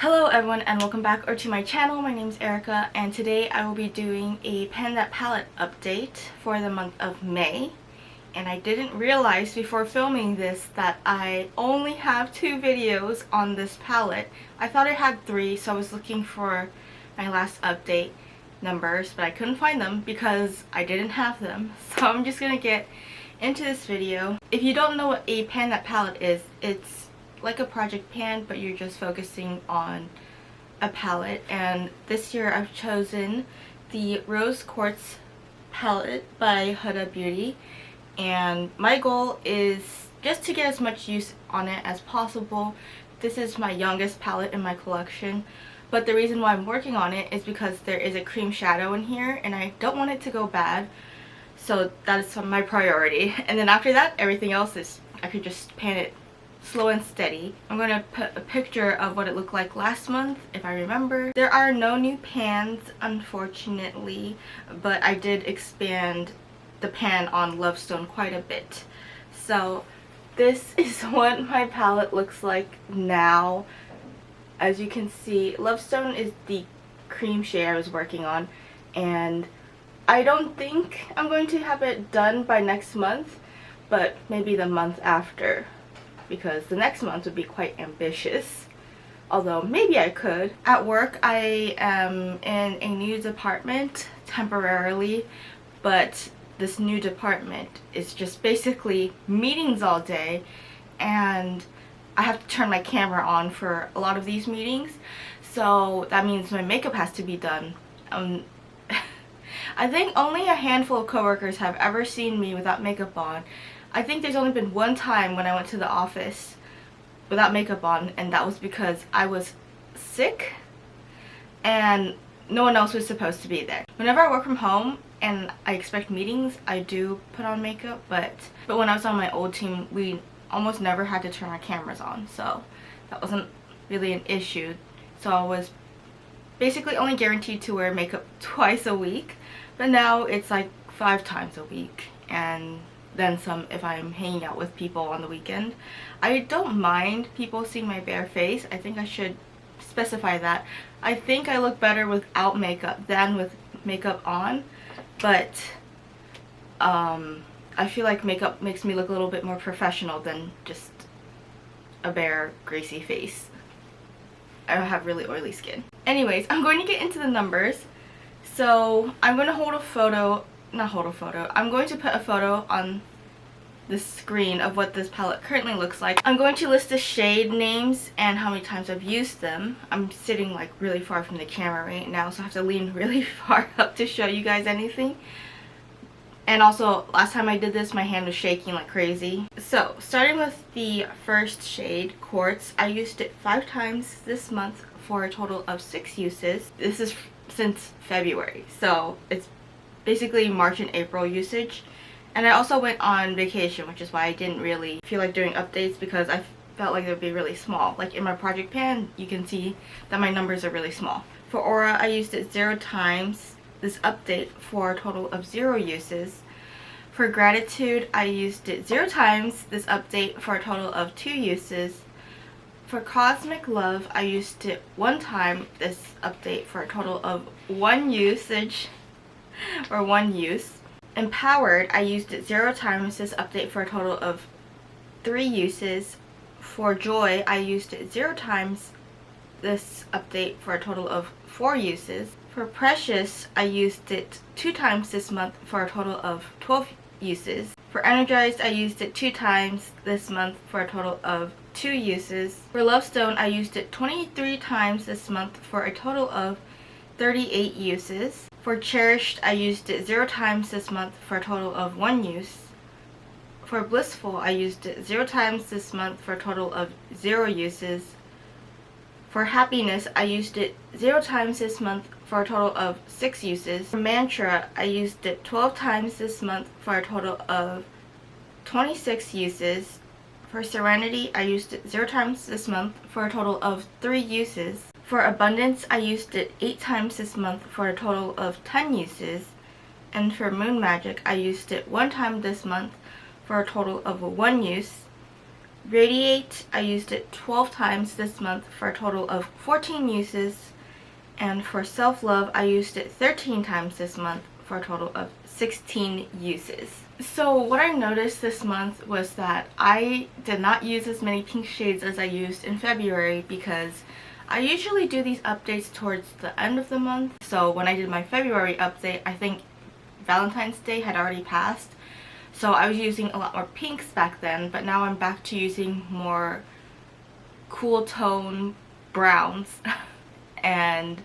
Hello everyone and welcome back to my channel. My name is Erica and today I will be doing a Pan That Palette update for the month of May. And I didn't realize before filming this that I only have 2 videos on this palette. I thought I had 3, so I was looking for my last update numbers, but I couldn't find them because I didn't have them. So I'm just gonna get into this video. If you don't know what a Pan That Palette is, it's like a project pan, but you're just focusing on a palette. And this year I've chosen the Rose Quartz palette by Huda Beauty, and my goal is just to get as much use on it as possible. This is my youngest palette in my collection, but the reason why I'm working on it is because there is a cream shadow in here and I don't want it to go bad, so that is my priority. And then after that, everything else is, I could just pan it slow and steady. I'm going to put a picture of what it looked like last month if I remember. There are no new pans unfortunately, but I did expand the pan on Lovestone quite a bit. So this is what my palette looks like now. As you can see, Lovestone is the cream shade I was working on, and I don't think I'm going to have it done by next month, but maybe the month after, because the next month would be quite ambitious. Although maybe I could. At work I am in a new department temporarily, but this new department is just basically meetings all day, and I have to turn my camera on for a lot of these meetings, so that means my makeup has to be done. I think only a handful of coworkers have ever seen me without makeup on. I think there's only been one time when I went to the office without makeup on, and that was because I was sick and no one else was supposed to be there. Whenever I work from home and I expect meetings, I do put on makeup, but when I was on my old team, we almost never had to turn our cameras on, so that wasn't really an issue. So I was basically only guaranteed to wear makeup twice a week, but now it's like 5 times a week, and then some if I'm hanging out with people on the weekend. I don't mind people seeing my bare face. I think I should specify that. I think I look better without makeup than with makeup on, but I feel like makeup makes me look a little bit more professional than just a bare greasy face. I have really oily skin. Anyways, I'm going to get into the numbers. So I'm going to hold a photo, I'm going to put a photo on the screen of what this palette currently looks like. I'm going to list the shade names and how many times I've used them. I'm sitting like really far from the camera right now, so I have to lean really far up to show you guys anything. And also, last time I did this, my hand was shaking like crazy. So, starting with the first shade, Quartz, I used it 5 times this month for a total of 6 uses. This is since February, so it's basically March and April usage. And I also went on vacation, which is why I didn't really feel like doing updates, because I felt like they would be really small. Like in my project pan, you can see that my numbers are really small. For Aura, I used it 0 times this update for a total of 0 uses. For Gratitude, I used it 0 times this update for a total of 2 uses. For Cosmic Love, I used it 1 time this update for a total of 1 usage, or 1 use. Empowered, I used it 0 times this update for a total of 3 uses. For Joy, I used it 0 times this update for a total of 4 uses. For Precious, I used it 2 times this month for a total of 12 uses. For Energized, I used it 2 times this month for a total of 2 uses. For Lovestone, I used it 23 times this month for a total of 38 uses. For Cherished, I used it 0 times this month for a total of 1 use. For Blissful, I used it 0 times this month for a total of 0 uses. For Happiness, I used it 0 times this month for a total of 6 uses. For Mantra, I used it 12 times this month for a total of 26 uses. For Serenity, I used it 0 times this month for a total of 3 uses. For Abundance, I used it 8 times this month for a total of 10 uses. And for Moon Magic, I used it 1 time this month for a total of 1 use. Radiate, I used it 12 times this month for a total of 14 uses. And for Self Love, I used it 13 times this month for a total of 16 uses. So what I noticed this month was that I did not use as many pink shades as I used in February because I usually do these updates towards the end of the month. So when I did my February update, I think Valentine's Day had already passed. So I was using a lot more pinks back then, but now I'm back to using more cool tone browns and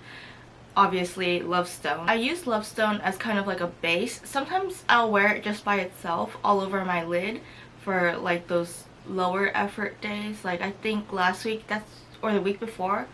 obviously Lovestone. I use Lovestone as kind of like a base. Sometimes I'll wear it just by itself all over my lid for like those lower effort days. Like I think last week, or the week before,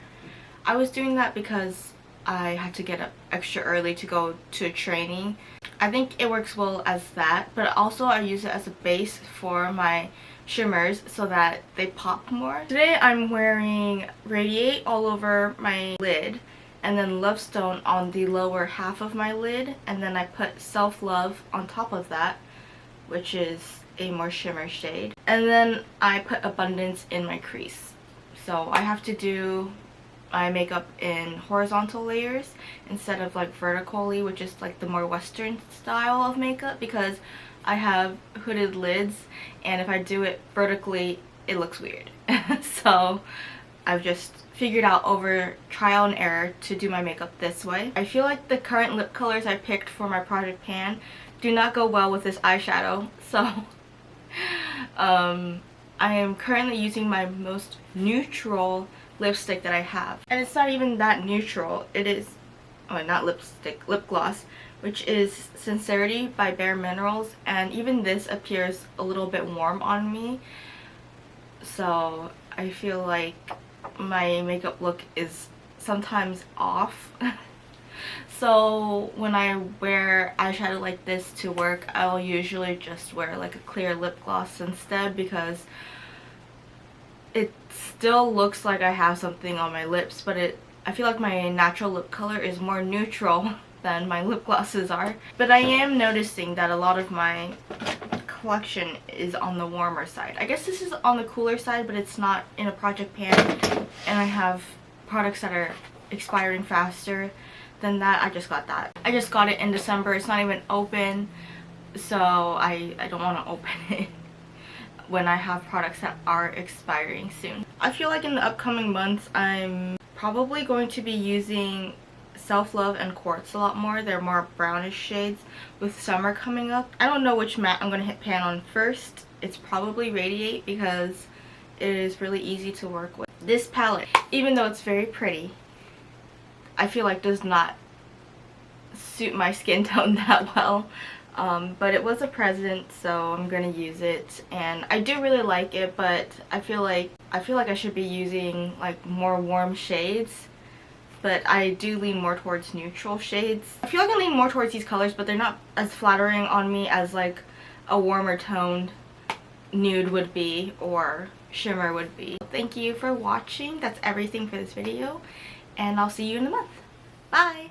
I was doing that because I had to get up extra early to go to training. I think it works well as that, but also I use it as a base for my shimmers so that they pop more. Today I'm wearing Radiate all over my lid and then Lovestone on the lower half of my lid, and then I put Self Love on top of that, which is a more shimmer shade, and then I put Abundance in my crease. So I have to do my makeup in horizontal layers instead of like vertically, which is like the more Western style of makeup, because I have hooded lids and if I do it vertically it looks weird. So I've just figured out over trial and error to do my makeup this way. I feel like the current lip colors I picked for my Project Pan do not go well with this eyeshadow, so I am currently using my most neutral lipstick that I have, and it's not even that neutral. It is, oh, not lipstick, lip gloss, which is Sincerity by Bare Minerals, and even this appears a little bit warm on me, so I feel like my makeup look is sometimes off. So when I wear eyeshadow like this to work, I'll usually just wear like a clear lip gloss instead, because it still looks like I have something on my lips, but I feel like my natural lip color is more neutral than my lip glosses are. But I am noticing that a lot of my collection is on the warmer side. I guess this is on the cooler side, but it's not in a Project Pan, and I have products that are expiring faster than that. I just got that. I just got it in December. It's not even open, so I don't want to open it when I have products that are expiring soon. I feel like in the upcoming months I'm probably going to be using Self Love and Quartz a lot more. They're more brownish shades with summer coming up. I don't know which matte I'm going to hit pan on first. It's probably Radiate because it is really easy to work with. This palette, even though it's very pretty, I feel like does not suit my skin tone that well. But it was a present, so I'm gonna use it, and I do really like it, but I feel like I should be using like more warm shades, but I do lean more towards neutral shades. I feel like I lean more towards these colors, but they're not as flattering on me as like a warmer toned nude would be or shimmer would be. Thank you for watching. That's everything for this video, and I'll see you in a month. Bye!